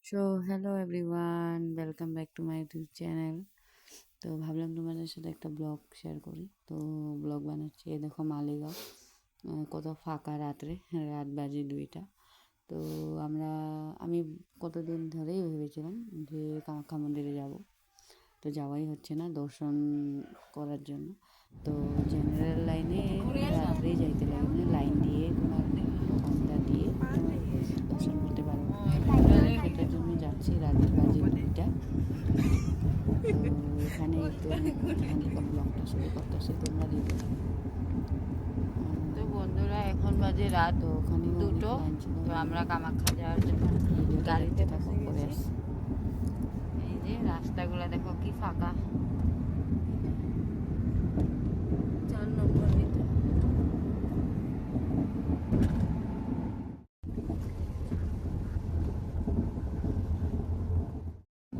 So hello everyone, welcome back to my YouTube channel. তো ভাবলাম তোমাদের সাথে একটা ব্লগ শেয়ার করি। তো ব্লগ বানাচ্ছি। এই দেখো মালিগাঁও, কত ফাঁকা রাত্রে, রাত বাজে 2টা। তো আমি কতদিন ধরেই ভেবেছিলাম যে কামাখ্যা মন্দিরে যাব, তো যাওয়াই হচ্ছে না দর্শন করার জন্য। তো জেনারেল লাইনে রাত্রেই যাইতে লাগে, মানে লাইন দিয়ে তোমার কাউন্টার দিয়ে তোমার দর্শন করতে পারো। সেটার জন্য যাচ্ছি, রাত বাজে 2টা। তো এখানে একটু আমি এখান থেকে ব্লগটা শুরু করতেছি, তোমরা দেখো। তো বন্ধুরা, এখন বাজে রাত তো ওখানেও অনেক 2টো। লাইন ছিল, তো আমরা কামাখ্যা যাওয়ার জন্য ভিডিওটা গাড়িতে দেখতে থাকো, বসে পরে গেছি। আসছি। এই যে রাস্তাগুলো দেখো কি ফাঁকা। 4 নম্বর এটা।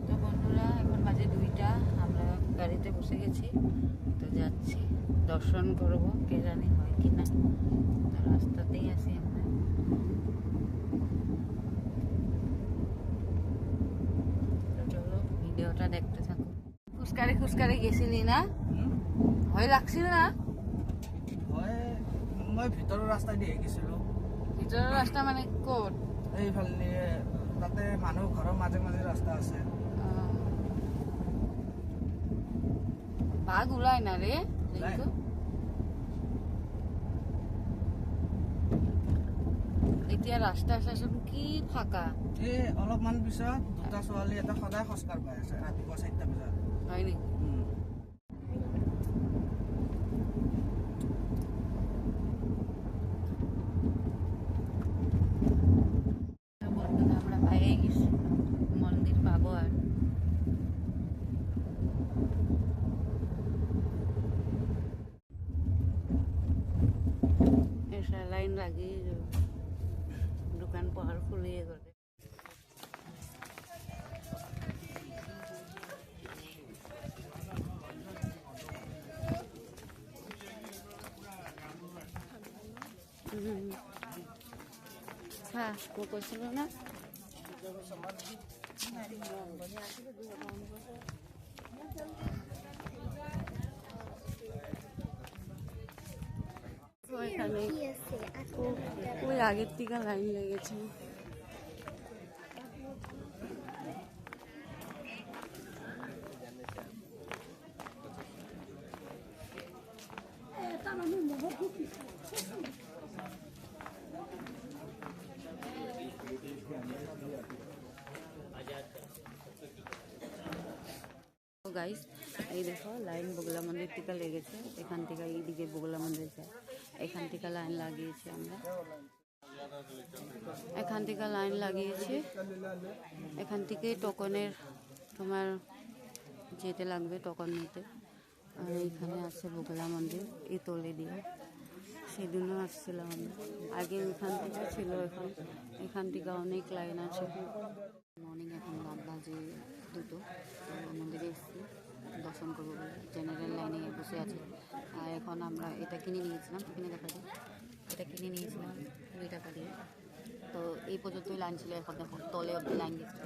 তো বন্ধুরা, এখন বাজে 2টা, আমরা গাড়িতে বসে গেছি। তো যাচ্ছি, দর্শন করব, কে জানি হয় কি না। তো রাস্তাতেই আছি আমরা। তো চলো ভিডিওটা দেখতে থাকো। খুচকারে খুচকারে গেছিলি না? ভয় লাগছিল না? মই ভিতৰৰ ৰাস্তা দিয়ে গৈছিলোঁ। ভিতৰৰ ৰাস্তা মানে ক'ত? এইফালে তাতে মানুহ ঘৰৰ মাজে মাজে ৰাস্তা আছে। বাঘ ওলাই না রে? ওলাই। কিন্তু এতিয়া ৰাস্তা চাচোন কি ফাঁকা, এই অলপমান পিছত দুটা ছোৱালী এটা সদায় খোজকাঢ় পাই আছে ৰাতিপুৱা 4টা বজাত। হয় নেকি? তো বন্ধুরা, আমরা পাইয়ে গেছি, মন্দির পাবো আর। এসা লাইন লাগিয়ে দোকান পাহাড় খুলিয়ে করে। হ্যাঁ, ও করছিল না? তো এখানে ওই আগের থেকে লাইন লেগেছে। তো গাইস, এই দেখো লাইন বগলা মন্দির থেকে লেগেছে। এখান থেকে এইদিকে বগলা মন্দির যায়, এখান থেকে লাইন লাগিয়েছি আমরা। এখান থেকে লাইন লাগিয়েছি, এখান থেকে টোকনের তোমার যেতে লাগবে টোকন নিতে। আর এইখানে আছে বগলা মন্দির, এই তলে দিয়ে সেদিনও আসছিলাম আমরা। আগে এখান থেকে ছিল, এখন এখান থেকে অনেক লাইন আছে। মর্নিং, এখন রাত বাজে 2টো। তো মন্দিরে এসেছি দর্শন করবো বলে, জেনারেল লাইনে বসে আছি। আর এখন আমরা এটা কিনে নিয়েছিলাম, কিনে দেখা যায়, এটা কিনে নিয়েছিলাম 2 টাকা দিয়ে। তো এই পর্যন্তই লাইন ছিল, এখন দেখো তলে অব্দি লাইন গেছে।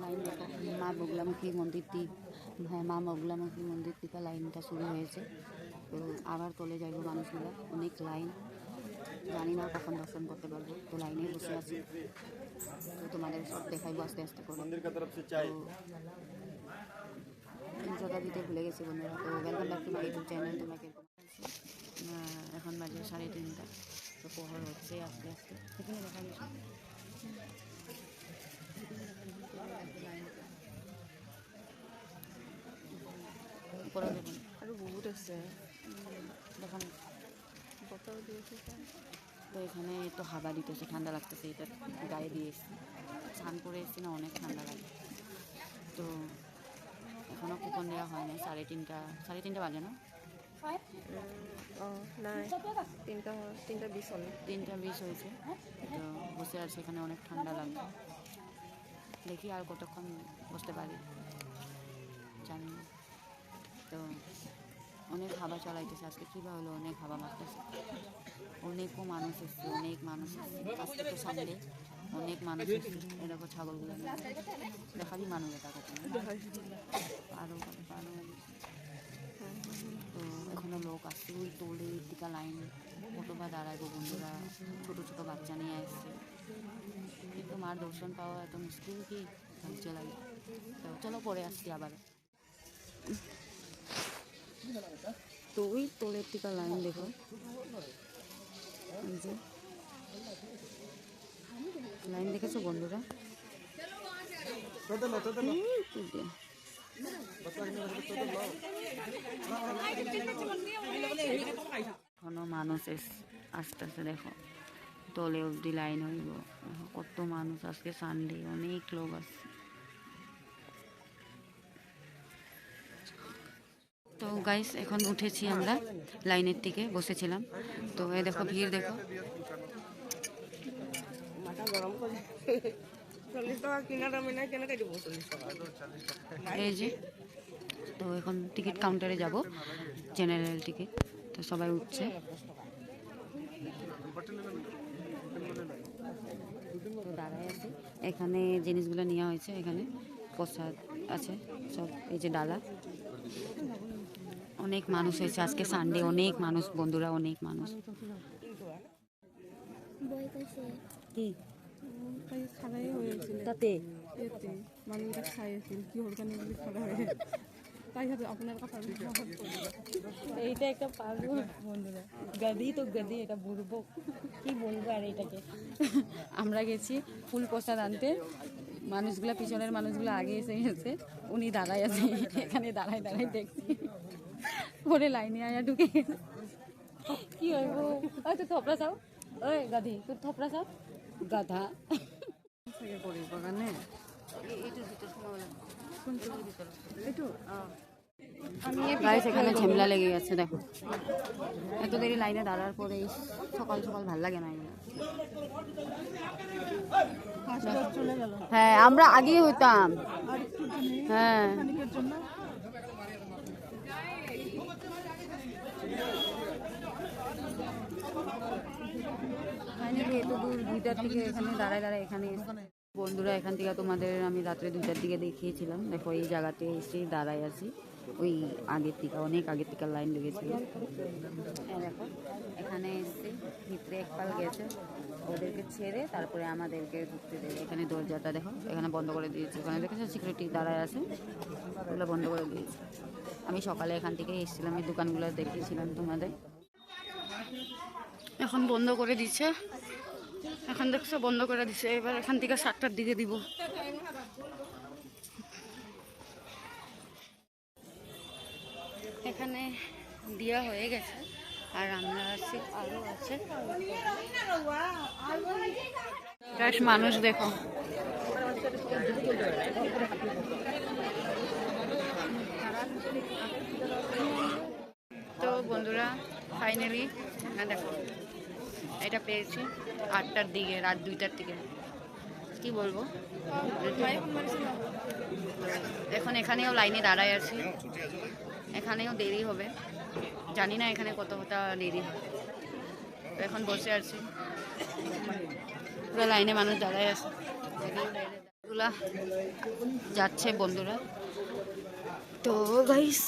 লাইন দেখো, মা বগলামুখী মন্দিরটি, হ্যাঁ মা বগলামুখী মন্দির থেকে লাইনটা শুরু হয়েছে। তো আবার তলে যাইব মানুষগুলো, অনেক লাইন, জানি না কখন দর্শন করতে পারবো। তো লাইনে বসে আছি, তো তোমাদের সব দেখাইবো আস্তে আস্তে করে। ইন্ট্রোটা দিতে ভুলে গেছি বন্ধুরা। তো welcome back to my YouTube channel. তোমরা কিরকম আছো? এখন বাজে 3:30, তো প্রহর হচ্ছে আস্তে আস্তে। এখানে দেখা গেছে উপরে দেখুন আৰু বহুত আছে, দেখান। বতৰ দি আছে। তো এখানে তো হাওয়া দিতেছে, ঠান্ডা লাগতেছে, এটা গায়ে দিয়ে এসছি, স্নান করে এসছি না, অনেক ঠান্ডা লাগে। তো এখনও কুপন দেওয়া হয় নাই, 3:30 বাজে না? অঁ নাই, 3:20 হল। 3:20 হয়েছে। তো বসে আছে এখানে, অনেক ঠান্ডা লাগবে। দেখি আর কতক্ষণ বসতে পারি জানি না। তো অনেক হাওয়া চালাইতেছে আজকে, কীভাবে হলো, অনেক হাওয়া মারতেছে, অনেকও মানুষ এসছে, অনেক মানুষ এসছে। আজকে তো সানডে, অনেক মানুষ এসছে। এই দেখো ছাগলগুলো দেখাবি মানুষ এটা কত আরও তো এখনো লোক আসছে। ওই তোলে টিকা লাইন কতবার দাঁড়াইবো বন্ধুরা, ছোটো ছোটো বাচ্চা নিয়ে আসছে, কিন্তু মার দর্শন পাওয়া এত মুশকিল কি ধৈর্য লাগে। তো চলো পরে আসছি আবার। তো ওই তোলের টিকা লাইন দেখো, এই যে লাইন দেখেছো বন্ধুরা। এখনো মানুষ আস্তে আস্তে দেখো তলে অবধি লাইন হইব। কত মানুষ, আজকে সানডে, অনেক লোক আসছে। তো গাইস এখন উঠেছি আমরা, লাইনের থেকে বসেছিলাম। তো এই দেখো ভিড় দেখো, এই যে। তো এখন টিকিট কাউন্টারে যাব, জেনারেল টিকিট। তো সবাই উঠছে। তো দাঁড়ায় আছে, এখানে জিনিসগুলো নেওয়া হয়েছে, এখানে প্রসাদ আছে সব, এই যে ডালা। অনেক মানুষ হয়েছে আজকে সানডে, অনেক মানুষ বন্ধুরা, অনেক মানুষ। কি তাতে এইটা একটা পাগল বন্ধুরা, গাদি তো গাদি, এটা বুড়বো কি বলবো আর এটাকে। আমরা গেছি ফুল প্রসাদ আনতে, মানুষগুলা পিছনের মানুষগুলো আগে এসে গেছে, উনি দাঁড়ায় আছে এখানে, দাঁড়ায় দাঁড়ায় দেখছি, পরে লাইনে আয়া ঢুকে গেছে। কি হইব, ওই তো থপড়া চাও, ওই গাধি তোর থপড়া চাও গাধা। বাগানে এখানে ঝামেলা লেগে গেছে দেখো, এত দেরি লাইনে দাঁড়ার পরে সকাল সকাল ভাল লাগে না। হ্যাঁ আমরা আগেই হইতাম, হ্যাঁ এত দূর 2টার দিকে এখানে দাঁড়ায় দাঁড়ায় এখানে। বন্ধুরা এখান থেকে তোমাদের আমি রাত্রে 2টার দিকে দেখিয়েছিলাম। দেখো এই জায়গাতে এসে দাঁড়ায় আছি, ওই আগের থেকে, অনেক আগের থেকে লাইন লেগেছিল। দেখো এখানে এসে ভিতরে এক পাল গেছে, ওদেরকে ছেড়ে তারপরে আমাদেরকে ঢুকতে দেবে। এখানে দরজাটা দেখো, এখানে বন্ধ করে দিয়েছে, ওখানে দেখেছো সিকিউরিটি দাঁড়ায় আছে, ওগুলো বন্ধ করে দিয়েছে। আমি সকালে এখান থেকে এসেছিলাম, এই দোকানগুলো দেখিয়েছিলাম তোমাদের। এখন বন্ধ করে দিচ্ছে, এখন দেখছো বন্ধ করে দিচ্ছে। এবার এখান থেকে 7টার দিকে দিব। এখানে দেওয়া হয়ে গেছে, আর আমরা আছি, আরও আছে মানুষ দেখো। তো বন্ধুরা ফাইনালি দেখো এটা পেয়েছি 8টার দিকে, রাত 2টার দিকে। কি বলবো, এখন এখানেও লাইনে দাঁড়ায় আছি, এখানেও দেরি হবে, জানি না এখানে কতটা দেরি হবে। তো এখন বসে আছি, পুরো লাইনে মানুষ দাঁড়ায় আছে, এগুলা যাচ্ছে বন্ধুরা। তো গাইস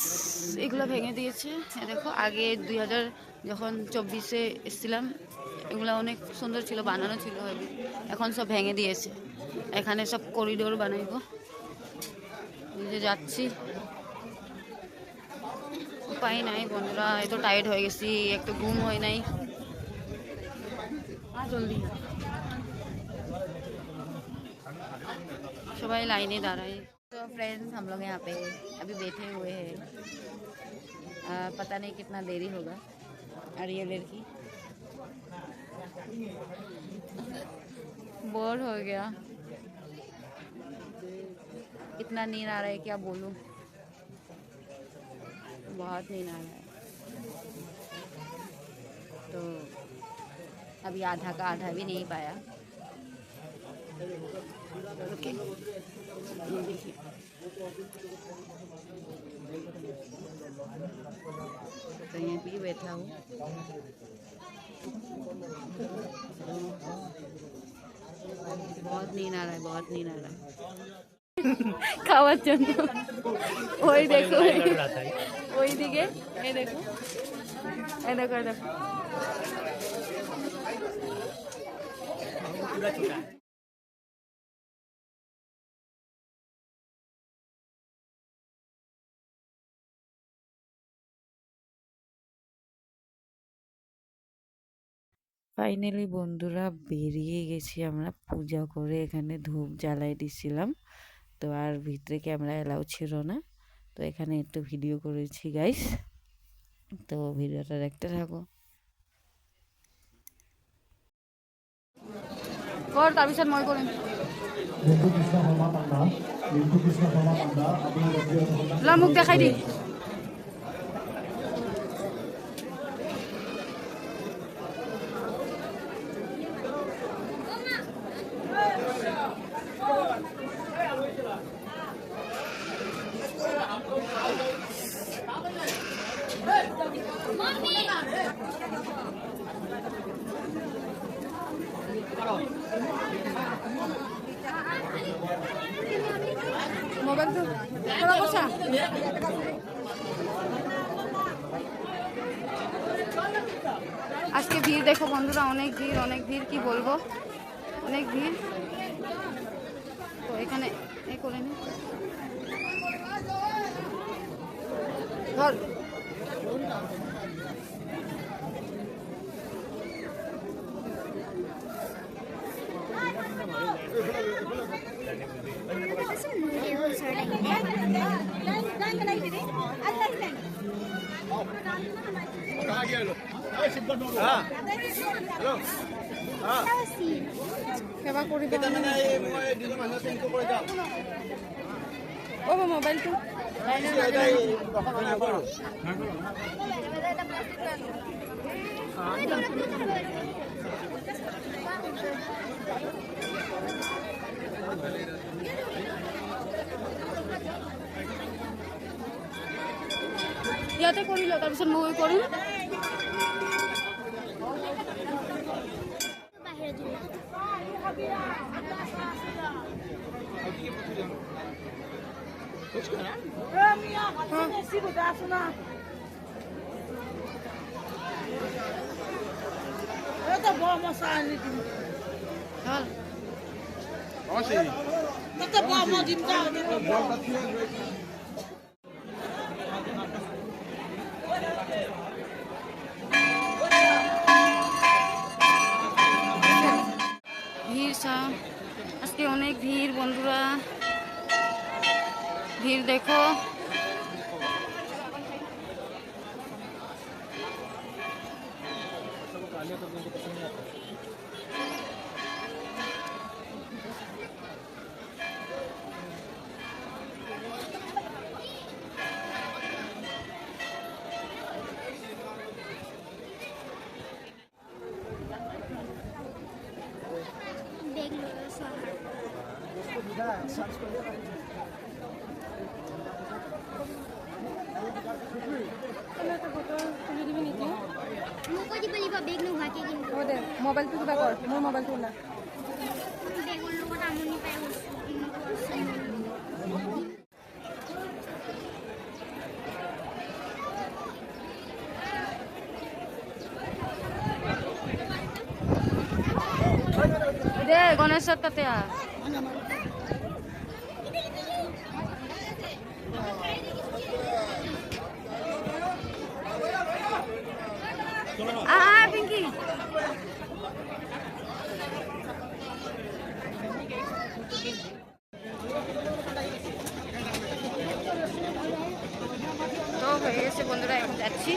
এগুলো ভেঙে দিয়েছে, দেখো আগে 2024 এসেছিলাম, এগুলো অনেক সুন্দর ছিল, বানানো ছিল, এখন সব ভেঙে দিয়েছে। এখানে সব করিডোর বানাইব, নিজে যাচ্ছি, উপায় নাই বন্ধুরা। এত টায়ার্ড হয়ে গেছি, একটু ঘুম হয় নাই। জলদি সবাই लाइने दाঁড়ায়। तो फ्रेंड्स हम लोग यहाँ पे अभी बैठे हुए हैं, पता नहीं कितना देरी होगा। और ये लड़की बोर हो गया, इतना नींद आ रहा है क्या बोलूँ, बहुत नींद आ रहा है। तो अभी आधा का आधा भी नहीं पाया। ओके तो यहाँ पे बैठा हूँ। नींद आ रहा है, बहुत नींद आ रहा है খাওয়ার জন্য। ওই দেখো ওই দিকে, এই দেখো, এই দেখো, এই দেখো। ফাইনালি বন্ধুরা বেরিয়ে গেছি আমরা, পূজা করে এখানে ধূপ জ্বালাই দিছিলাম। তো আর ভিতরে ক্যামেরা এলাও ছিল না, তো এখানে একটু ভিডিও করেছি গাইস। তো ভিডিওটা দেখতে থাকো। কর তাৰপিছত মই কৰিম। লা মোক দেখাই দি। মোবাইল তো তোরা বসা। আজকে ভিড় দেখো বন্ধুরা, অনেক ভিড়, অনেক ভিড়, কি বলবো, অনেক ভিড়। তো এখানে এ করে নি ধর। সেবা কৰি অ মোবাইলটো ইয়াতে কৰি লওঁ, তাৰপিছত মই কৰিম। ভিড় আজকে অনেক ভিড় বন্ধুরা, ভিড় দেখো। মোবাইলটো কিবা কৰ, মোৰ মোবাইলটো ওলা। দে গণেশৰ তাতে আহ। পিঙ্কি তো হয়ে গেছে বন্ধুরা, এখন যাচ্ছি।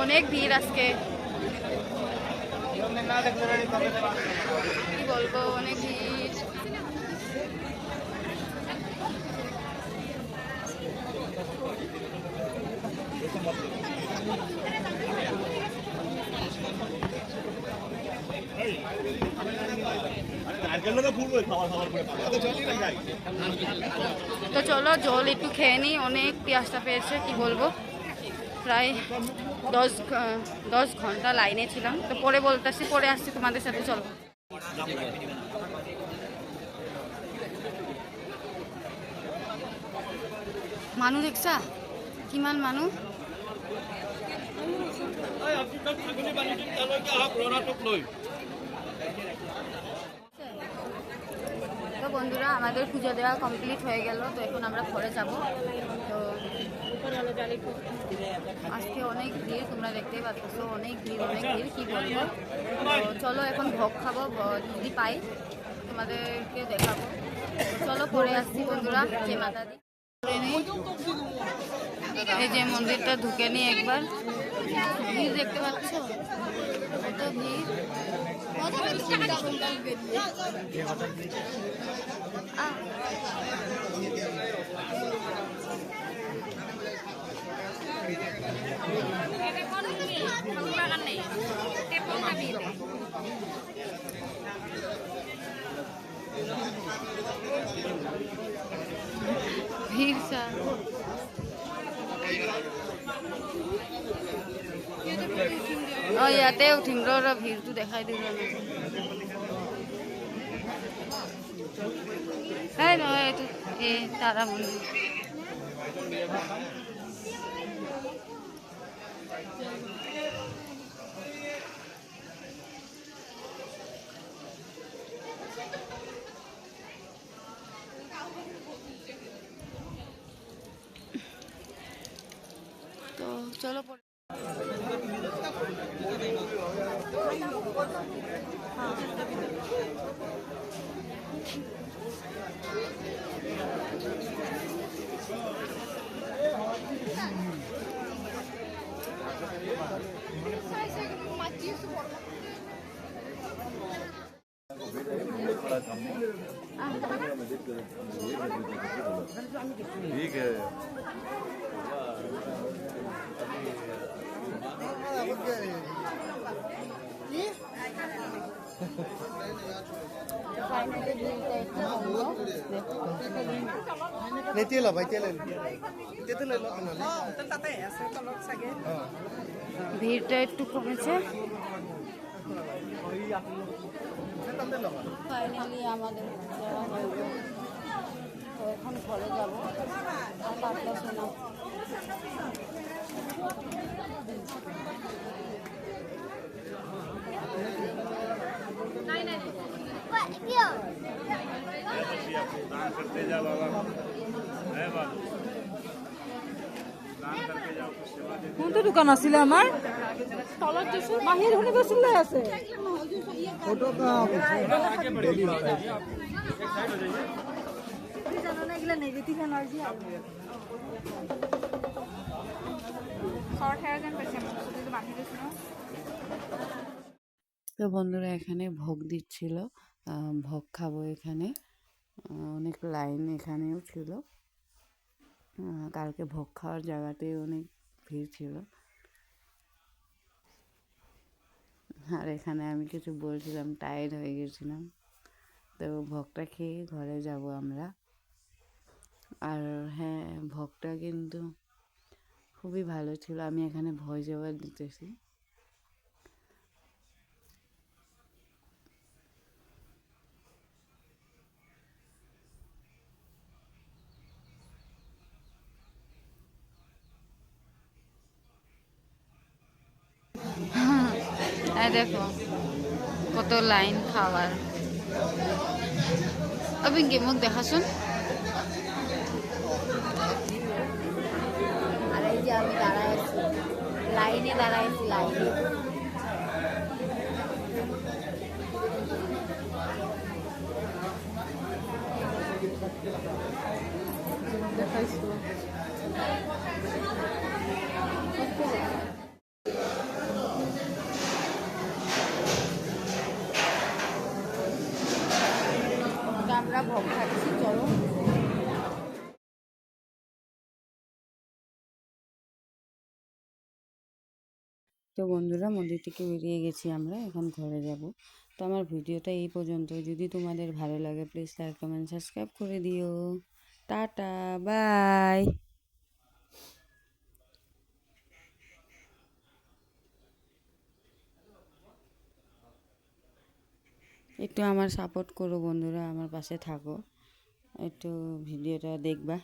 অনেক ভিড় আজকে, কি বলবো, অনেক ভিড়। তো চলো জল একটু খেয়ে নিই, অনেক পিয়াসটা পেয়েছে কি বলবো। প্রায় 10 ঘন্টা লাইনে ছিলাম। তো পরে বলতেছি, পরে আসছি তোমাদের সাথে, চলো। মানুহ দেখছা কিমান মানুহ। তো বন্ধুরা আমাদের পুজো দেওয়া কমপ্লিট হয়ে গেল। তো এখন আমরা ঘরে যাব। তো আজকে অনেক ভিড়, তোমরা দেখতেই পাচ্ছ, অনেক ভিড় কি বলবো। তো চলো এখন ভোগ খাবো, যদি পাই তোমাদেরকে দেখাবো। তো চলো পরে আসছি বন্ধুরা। যে মাতা দি এই যে মন্দিরটা ঢুকে নি একবার, ভিড় দেখতে পাচ্ছ, কত ভিড়। ভিড় স্যার ইয়াতে উঠিম ৰ ভিৰটো দেখাই দিম নহয় এইটো এই তাৰা মন্দিৰ। তো চলো ठीक है নেতিয়ালা ভাই তেলেন তেতেলে না তাতে আছে তলত সাগে ভিড়টা একটু কমেছে। ফাইনালি আমাদের যাওয়া হয়ে গেল। তো এখন ঘরে যাব, আর পারতেছে না। কোনটো দোকান আছিলে আমাৰ বাহিৰ শুনি গৈছিলে আছে তো বন্ধুরা এখানে ভোগ দিচ্ছিল, ভোগ খাবো এখানে। অনেক লাইন এখানেও ছিল, কালকে ভোগ খাওয়ার জায়গাতে অনেক ভিড় ছিল। আর এখানে আমি কিছু বলছিলাম, টায়ার্ড হয়ে গেছিলাম। তো ভোগটা খেয়ে ঘরে যাব আমরা। আর হ্যাঁ, ভোগটা কিন্তু খুবই ভালো ছিল। আমি এখানে ভয়েস ওভার দিতেছি। দেখো কত লাইন খাওয়ার। অবিঙ্কি মুখ দেখাশুন। আর এই যে আমি দাঁড়ায় আছি, লাইনে দাঁড়াইছি, লাইনে। দেখাইছো আমরা ভোগ খাচ্ছি, চলো। তো বন্ধুরা মন্দির থেকে বেরিয়ে গেছি আমরা, এখন ঘরে যাব। তো আমার ভিডিওটা এই পর্যন্ত। যদি তোমাদের ভালো লাগে প্লিজ লাইক কমেন্ট সাবস্ক্রাইব করে দিও। Tata, bye. একটু আমার সাপোর্ট করো বন্ধুরা, আমার পাশে থাকো, একটু ভিডিওটা দেখবা।